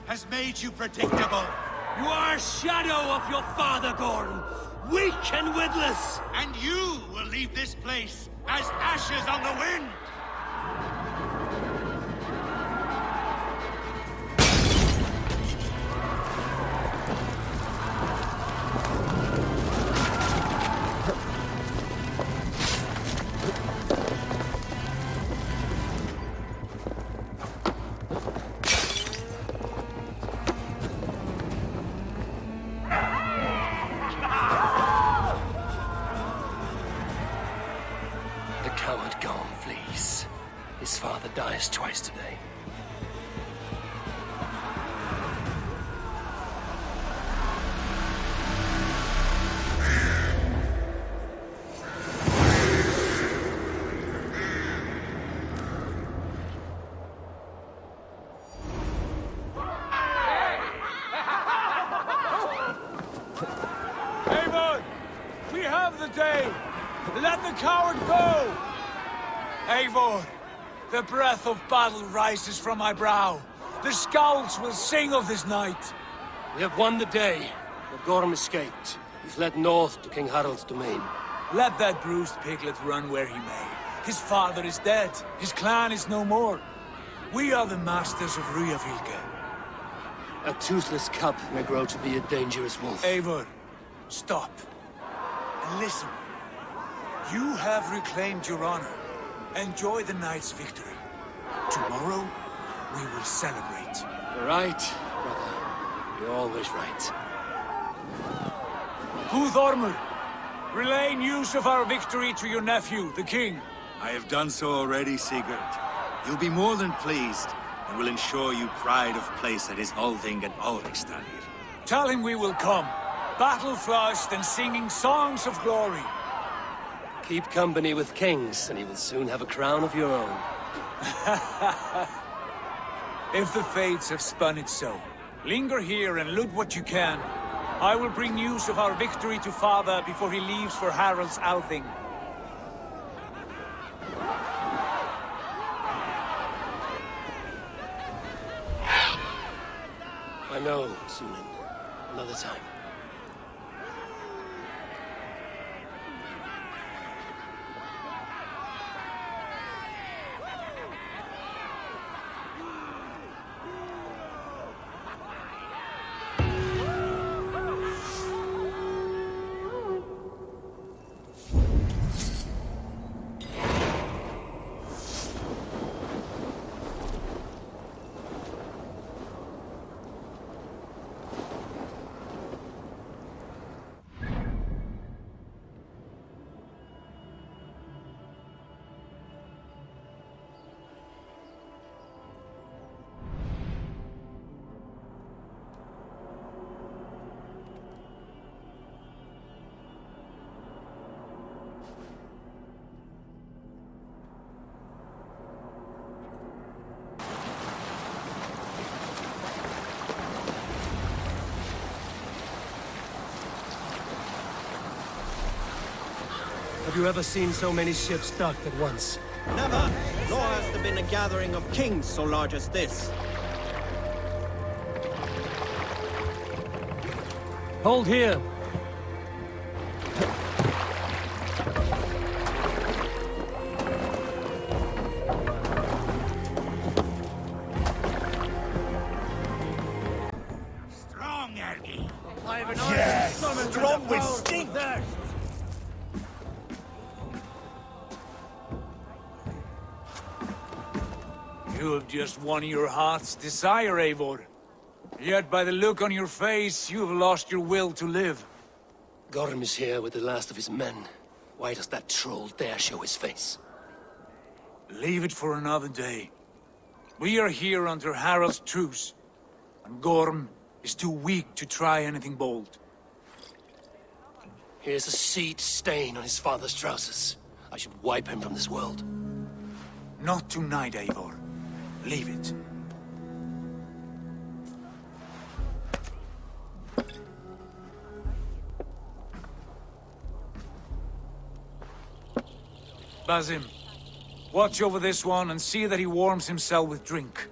Has made you predictable. You are a shadow of your father, Gordon. Weak and witless. And you will leave this place as ashes on the wind. Dies twice today. Avon, we have the day. Let the coward go. Avon. The breath of battle rises from my brow. The scouts will sing of this night. We have won the day, but Gorm escaped. He's led north to King Harald's domain. Let that bruised piglet run where he may. His father is dead. His clan is no more. We are the masters of Ryjavík. A toothless cub may grow to be a dangerous wolf. Eivor, stop. And listen. You have reclaimed your honor. Enjoy the night's victory. Tomorrow, we will celebrate. You're right, brother. You're always right. Guthormur, relay news of our victory to your nephew, the king. I have done so already, Sigurd. He'll be more than pleased, and will ensure you pride of place at his Althing and Ulrichstadir. Tell him we will come, battle-flushed and singing songs of glory. Keep company with kings, and you will soon have a crown of your own. If the fates have spun it so, linger here and loot what you can. I will bring news of our victory to father before he leaves for Harald's Althing. I know, Sunan. Another time. Have you ever seen so many ships docked at once? Never! Nor has there been a gathering of kings so large as this. Hold here. Strong, Ergi. Yes! Strong with stink! You have just won your heart's desire, Eivor. Yet by the look on your face, you have lost your will to live. Gorm is here with the last of his men. Why does that troll dare show his face? Leave it for another day. We are here under Harald's truce, and Gorm is too weak to try anything bold. Here's a seed stain on his father's trousers. I should wipe him from this world. Not tonight, Eivor. Leave it. Basim, watch over this one and see that he warms himself with drink.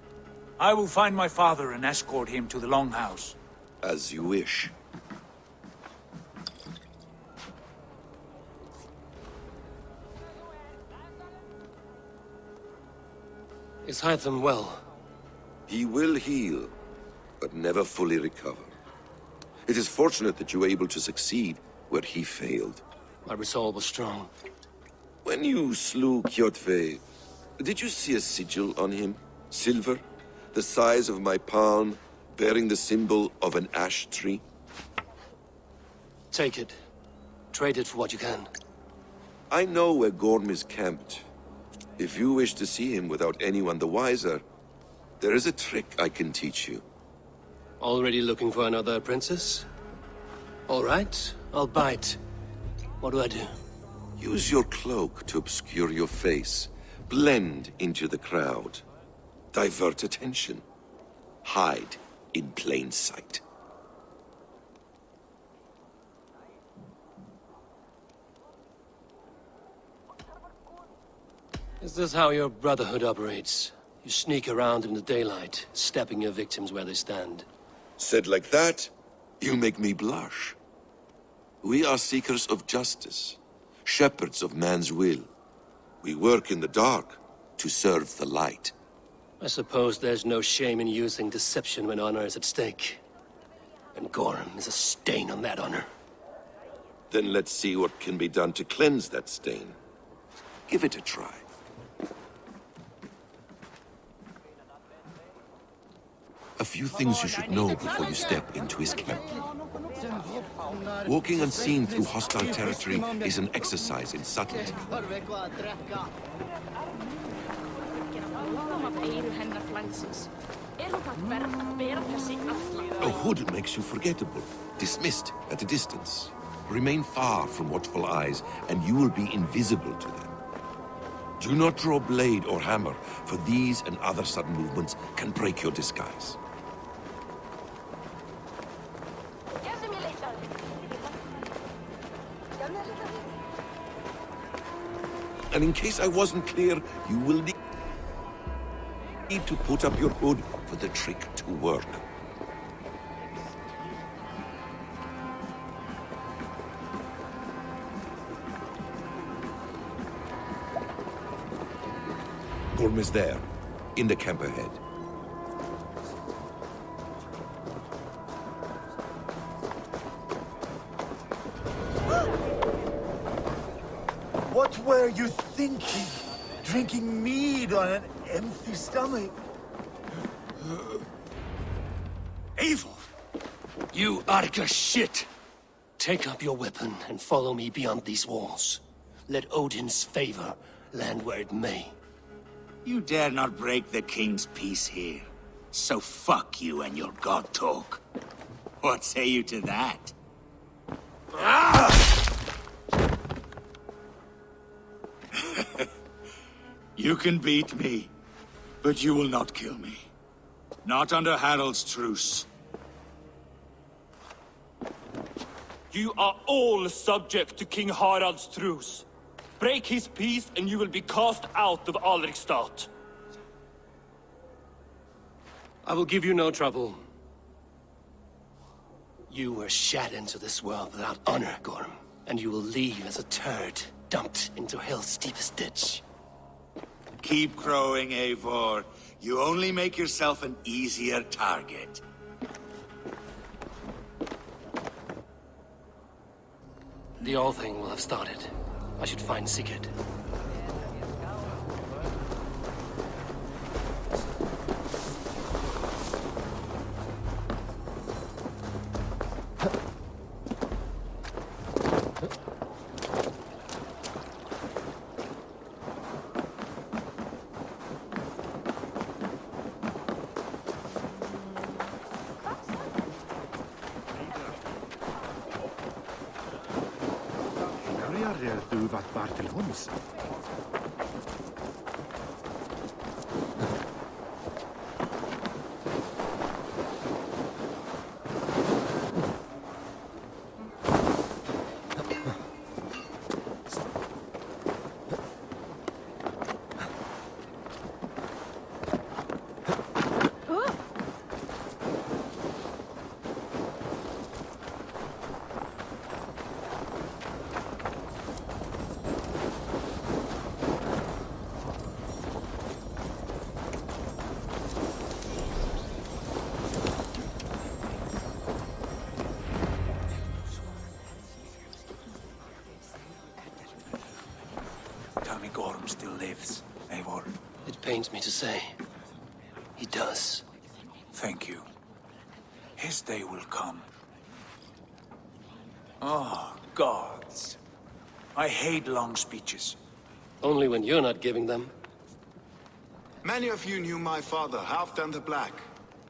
I will find my father and escort him to the Longhouse. As you wish. Is Hytham well? He will heal, but never fully recover. It is fortunate that you were able to succeed where he failed. My resolve was strong. When you slew Kjotve, did you see a sigil on him? Silver, the size of my palm, bearing the symbol of an ash tree? Take it. Trade it for what you can. I know where Gorm is camped. If you wish to see him without anyone the wiser, there is a trick I can teach you. Already looking for another princess? All right, I'll bite. What do I do? Use your cloak to obscure your face. Blend into the crowd. Divert attention. Hide in plain sight. Is this how your brotherhood operates? You sneak around in the daylight, stepping your victims where they stand. Said like that, you make me blush. We are seekers of justice, shepherds of man's will. We work in the dark to serve the light. I suppose there's no shame in using deception when honor is at stake. And Gorm is a stain on that honor. Then let's see what can be done to cleanse that stain. Give it a try. A few things you should know before you step into his camp. Walking unseen through hostile territory is an exercise in subtlety. A hood makes you forgettable, dismissed at a distance. Remain far from watchful eyes, and you will be invisible to them. Do not draw blade or hammer, for these and other sudden movements can break your disguise. And in case I wasn't clear, you will need to put up your hood for the trick to work. Gorm is there, in the camp ahead. What were you thinking? Drinking mead on an empty stomach? Evil! You Arca shit! Take up your weapon and follow me beyond these walls. Let Odin's favor land where it may. You dare not break the king's peace here. So fuck you and your god talk. What say you to that? You can beat me, but you will not kill me. Not under Harald's truce. You are all subject to King Harald's truce. Break his peace and you will be cast out of Alrikstad. I will give you no trouble. You were shat into this world without honor, Gorm, and you will leave as a turd dumped into hell's deepest ditch. Keep crowing, Eivor. You only make yourself an easier target. The All Thing will have started. I should find Sigurd. Tell me Gorm still lives, Eivor. It pains me to say. He does. Thank you. His day will come. Oh, gods. I hate long speeches. Only when you're not giving them. Many of you knew my father, Halfdan the Black.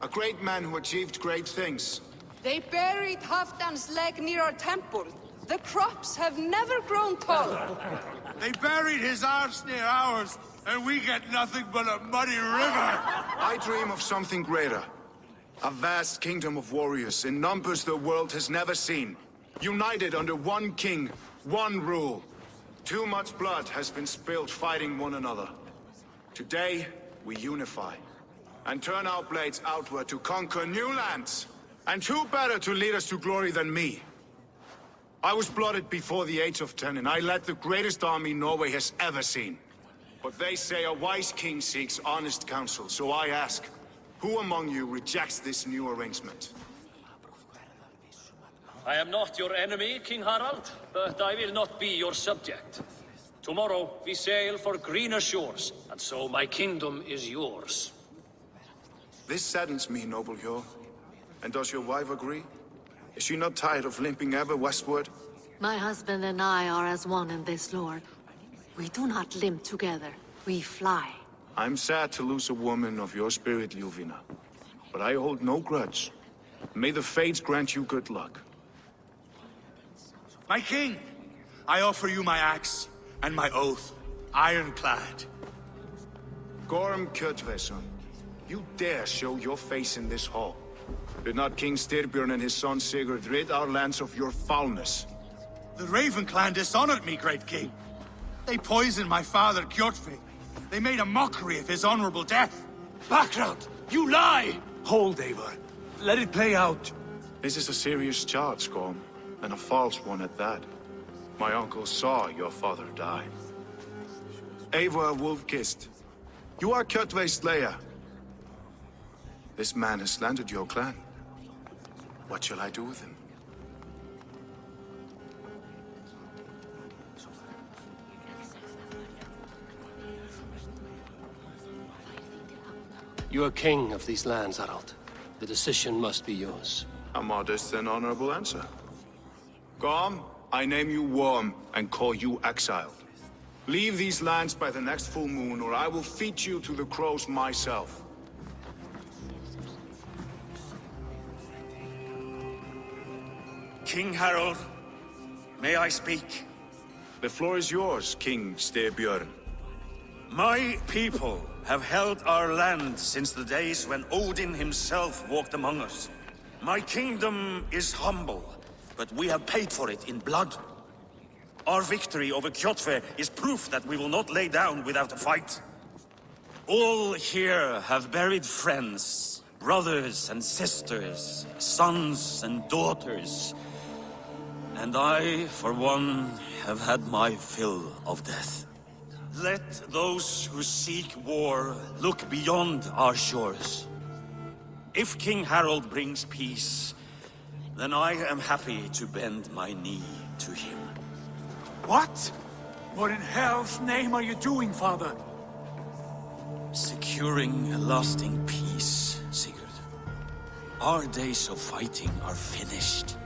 A great man who achieved great things. They buried Halfdan's leg near our temple. The crops have never grown taller. They buried his arse near ours, and we get nothing but a muddy river. I dream of something greater. A vast kingdom of warriors in numbers the world has never seen. United under one king, one rule. Too much blood has been spilled fighting one another. Today, we unify. And turn our blades outward to conquer new lands. And who better to lead us to glory than me? I was blooded before the age of 10, and I led the greatest army Norway has ever seen. But they say a wise king seeks honest counsel, so I ask, who among you rejects this new arrangement? I am not your enemy, King Harald, but I will not be your subject. Tomorrow we sail for greener shores, and so my kingdom is yours. This saddens me, noble Hjor. And does your wife agree? Is she not tired of limping ever westward? My husband and I are as one in this, Lord. We do not limp together. We fly. I'm sad to lose a woman of your spirit, Ljuvina. But I hold no grudge. May the fates grant you good luck. My king, I offer you my axe and my oath, ironclad. Gorm Kjotveson, you dare show your face in this hall. Did not King Styrbjörn and his son Sigurd rid our lands of your foulness? The Raven clan dishonored me, great king. They poisoned my father, Kjotve. They made a mockery of his honorable death. Background! You lie! Hold, Eivor. Let it play out. This is a serious charge, Gorm, and a false one at that. My uncle saw your father die. Eivor Wolf-Kissed, you are Kjotve's slayer. This man has slandered your clan. What shall I do with him? You are king of these lands, Harald. The decision must be yours. A modest and honorable answer. Gorm, I name you Worm and call you exiled. Leave these lands by the next full moon, or I will feed you to the crows myself. King Harold, may I speak? The floor is yours, King Styrbjörn. My people have held our land since the days when Odin himself walked among us. My kingdom is humble, but we have paid for it in blood. Our victory over Kjotve is proof that we will not lay down without a fight. All here have buried friends, brothers and sisters, sons and daughters. And I, for one, have had my fill of death. Let those who seek war look beyond our shores. If King Harold brings peace, then I am happy to bend my knee to him. What? What in hell's name are you doing, father? Securing a lasting peace, Sigurd. Our days of fighting are finished.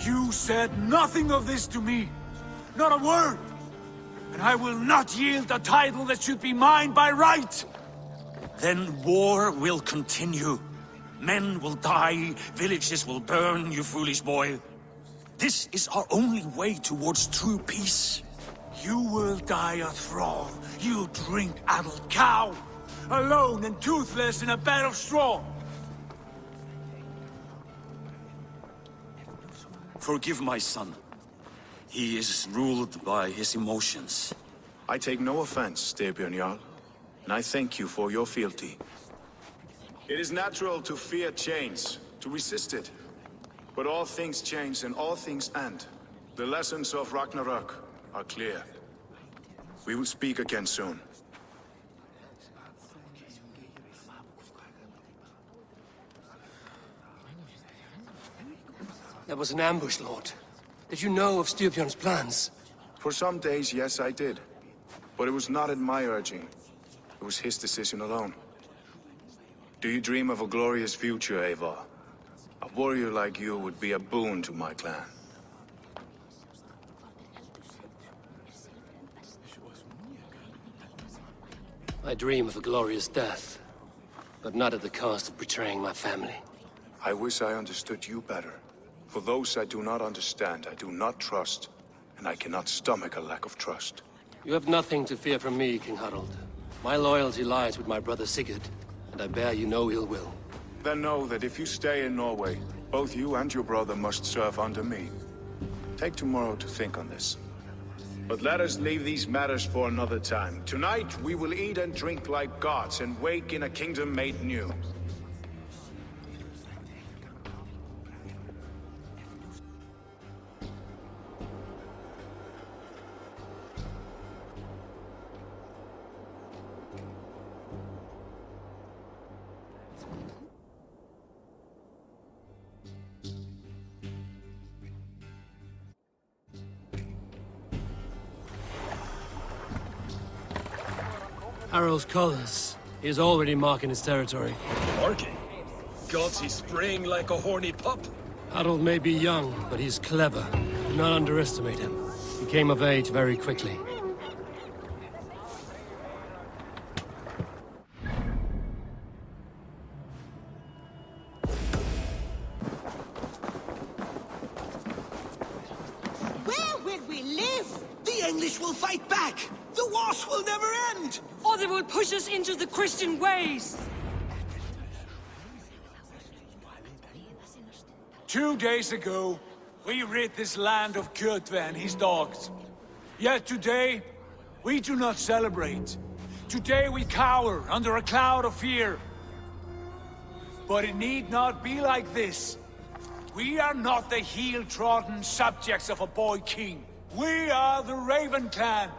You said nothing of this to me. Not a word. And I will not yield a title that should be mine by right. Then war will continue. Men will die, villages will burn, you foolish boy. This is our only way towards true peace. You will die a thrall. You drink-addled cow. Alone and toothless in a bed of straw. Forgive my son. He is ruled by his emotions. I take no offense, Styrbjörn Jarl, and I thank you for your fealty. It is natural to fear change, to resist it. But all things change and all things end. The lessons of Ragnarok are clear. We will speak again soon. That was an ambush, Lord. Did you know of Styrbjörn's plans? For some days, yes, I did. But it was not at my urging. It was his decision alone. Do you dream of a glorious future, Eivor? A warrior like you would be a boon to my clan. I dream of a glorious death, but not at the cost of betraying my family. I wish I understood you better. For those I do not understand, I do not trust, and I cannot stomach a lack of trust. You have nothing to fear from me, King Harold. My loyalty lies with my brother Sigurd, and I bear you no ill will. Then know that if you stay in Norway, both you and your brother must serve under me. Take tomorrow to think on this. But let us leave these matters for another time. Tonight, we will eat and drink like gods and wake in a kingdom made new. Harold's colors. He is already marking his territory. Marking? Gods, he's spraying like a horny pup. Harold may be young, but he's clever. Do not underestimate him. He came of age very quickly. Where will we live? The English will fight back! The wars will never end! Or they will push us into the Christian ways! 2 days ago, we rid this land of Kjotve and his dogs. Yet today, we do not celebrate. Today we cower under a cloud of fear. But it need not be like this. We are not the heel-trodden subjects of a boy king. We are the Raven clan.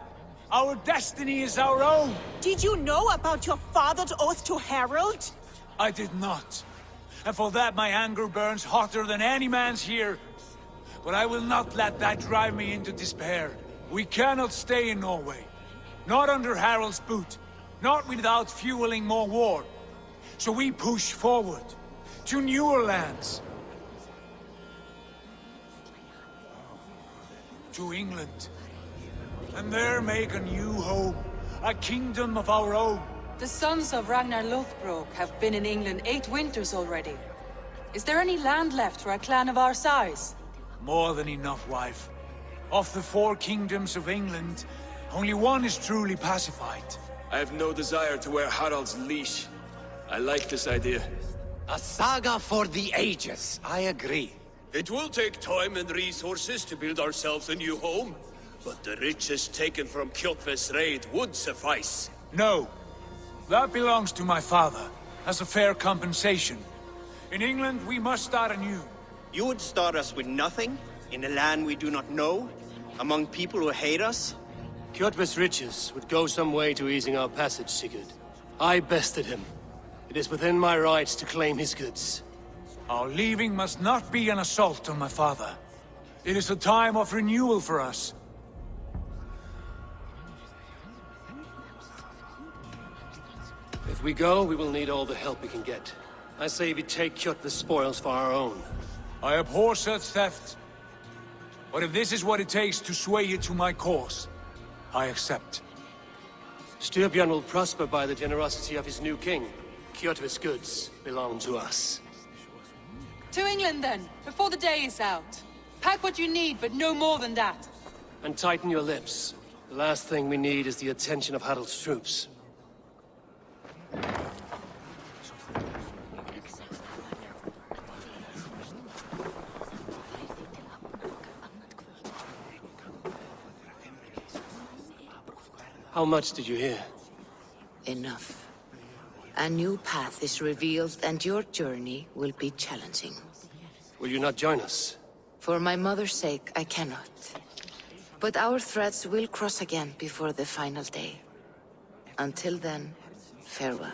Our destiny is our own. Did you know about your father's oath to Harold? I did not. And for that my anger burns hotter than any man's here. But I will not let that drive me into despair. We cannot stay in Norway. Not under Harold's boot. Not without fueling more war. So we push forward. To newer lands. To England. And there make a new home. A kingdom of our own. The sons of Ragnar Lothbrok have been in England 8 winters already. Is there any land left for a clan of our size? More than enough, wife. Of the 4 kingdoms of England, only one is truly pacified. I have no desire to wear Harald's leash. I like this idea. A saga for the ages, I agree. It will take time and resources to build ourselves a new home, but the riches taken from Kjotve's raid would suffice. No. That belongs to my father, as a fair compensation. In England, we must start anew. You would start us with nothing? In a land we do not know? Among people who hate us? Kjotve's riches would go some way to easing our passage, Sigurd. I bested him. It is within my rights to claim his goods. Our leaving must not be an assault on my father. It is a time of renewal for us. If we go, we will need all the help we can get. I say we take Kjotve's spoils for our own. I abhor such theft. But if this is what it takes to sway you to my cause, I accept. Styrbjörn will prosper by the generosity of his new king. Kjotve's goods belong to us. To England, then, before the day is out. Pack what you need, but no more than that. And tighten your lips. The last thing we need is the attention of Harald's troops. How much did you hear? Enough. A new path is revealed, and your journey will be challenging. Will you not join us? For my mother's sake, I cannot. But our threads will cross again before the final day. Until then, farewell.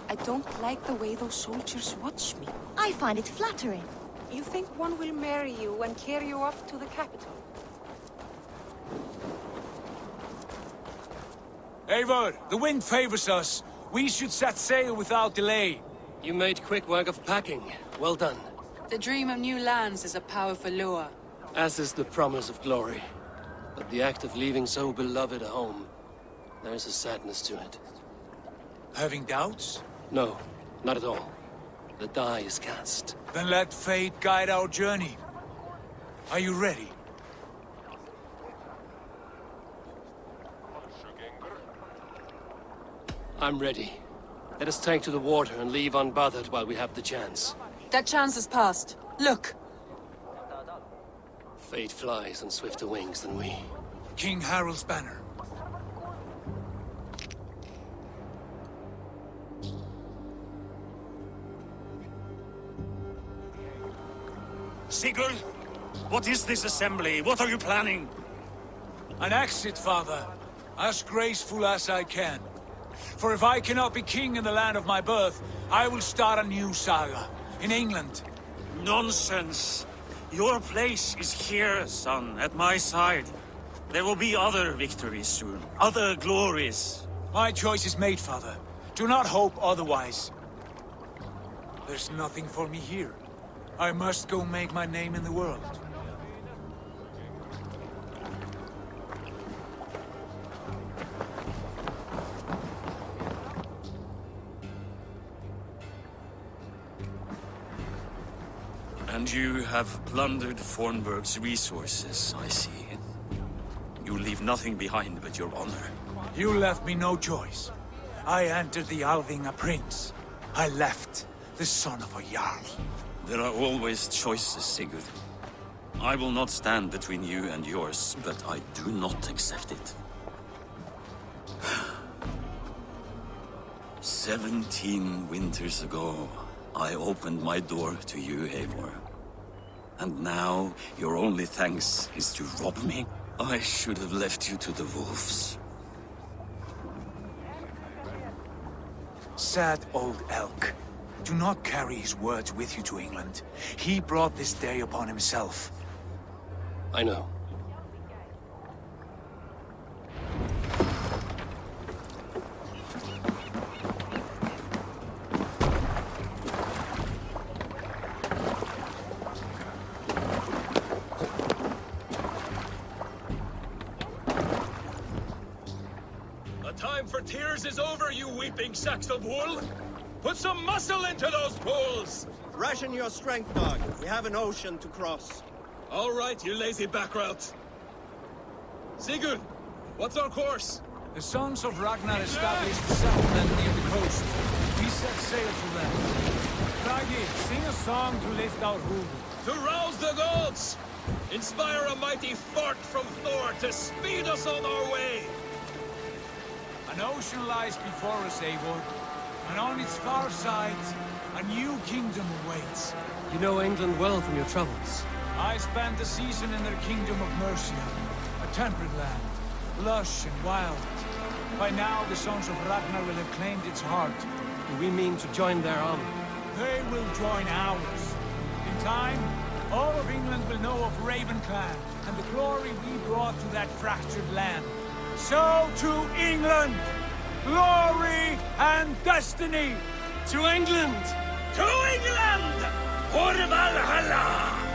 I don't like the way those soldiers watch me. I find it flattering. You think one will marry you and carry you off to the capital? Eivor, the wind favors us. We should set sail without delay. You made quick work of packing. Well done. The dream of new lands is a powerful lure. As is the promise of glory. But the act of leaving so beloved a home, there is a sadness to it. Having doubts? No, not at all. The die is cast. Then let fate guide our journey. Are you ready? I'm ready. Let us take to the water and leave unbothered while we have the chance. That chance has passed. Look! Fate flies on swifter wings than we. King Harald's banner. Sigurd, what is this assembly? What are you planning? An exit, father. As graceful as I can. For if I cannot be king in the land of my birth, I will start a new saga. In England. Nonsense. Your place is here, son, at my side. There will be other victories soon. Other glories. My choice is made, father. Do not hope otherwise. There's nothing for me here. I must go make my name in the world. And you have plundered Fornburg's resources, I see. You leave nothing behind but your honor. You left me no choice. I entered the Alving a prince. I left the son of a Jarl. There are always choices, Sigurd. I will not stand between you and yours, but I do not accept it. 17 winters ago, I opened my door to you, Eivor. And now, your only thanks is to rob me? I should have left you to the wolves. Sad old elk. Do not carry his words with you to England. He brought this day upon himself. I know. time for tears is over, you weeping sacks of wool! Put some muscle into those pools! Ration your strength, dog. We have an ocean to cross. All right, you lazy backrout. Sigurd, what's our course? The sons of Ragnar established a settlement near the coast. We set sail for them. Bragi, sing a song to lift our hood. To rouse the gods! Inspire a mighty fart from Thor to speed us on our way! An ocean lies before us, Eivor, and on its far side, a new kingdom awaits. You know England well from your travels. I spent a season in their kingdom of Mercia, a temperate land, lush and wild. By now, the sons of Ragnar will have claimed its heart. Do we mean to join their army? They will join ours. In time, all of England will know of Raven Clan and the glory we brought to that fractured land. So to England, glory and destiny. To England! To England! For Valhalla!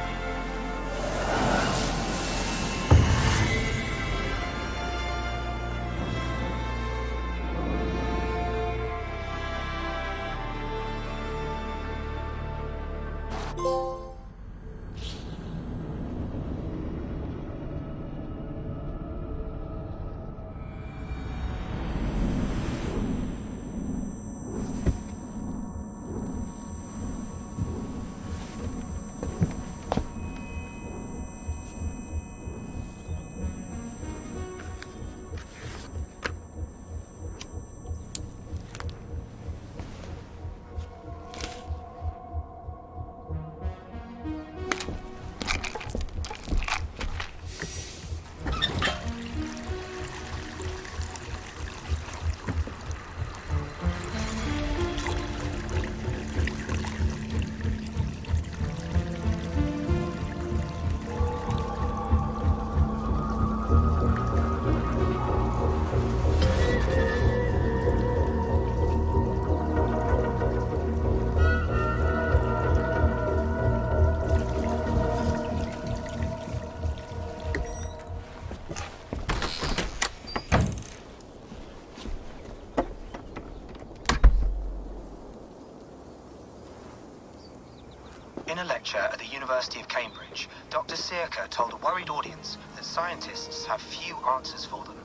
In a lecture at the University of Cambridge, Dr. Circa told a worried audience that scientists have few answers for them.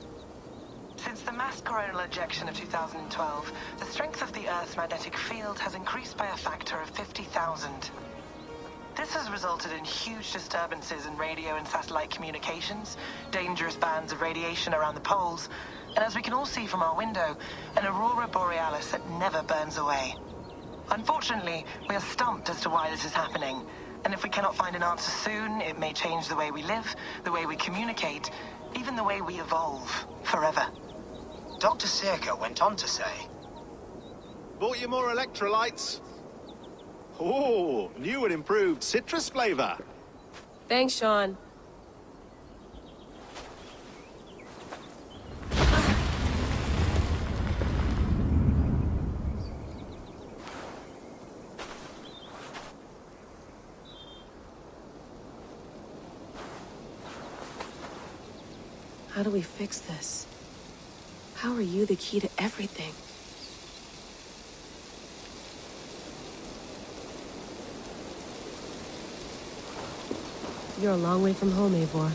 Since the mass coronal ejection of 2012, the strength of the Earth's magnetic field has increased by a factor of 50,000. This has resulted in huge disturbances in radio and satellite communications, dangerous bands of radiation around the poles, and as we can all see from our window, an aurora borealis that never burns away. Unfortunately, we are stumped as to why this is happening, and if we cannot find an answer soon, it may change the way we live, the way we communicate, even the way we evolve, forever. Dr. Circa went on to say, Bought you more electrolytes? Oh, new and improved citrus flavor. Thanks, Sean. How do we fix this? How are you the key to everything? You're a long way from home, Eivor.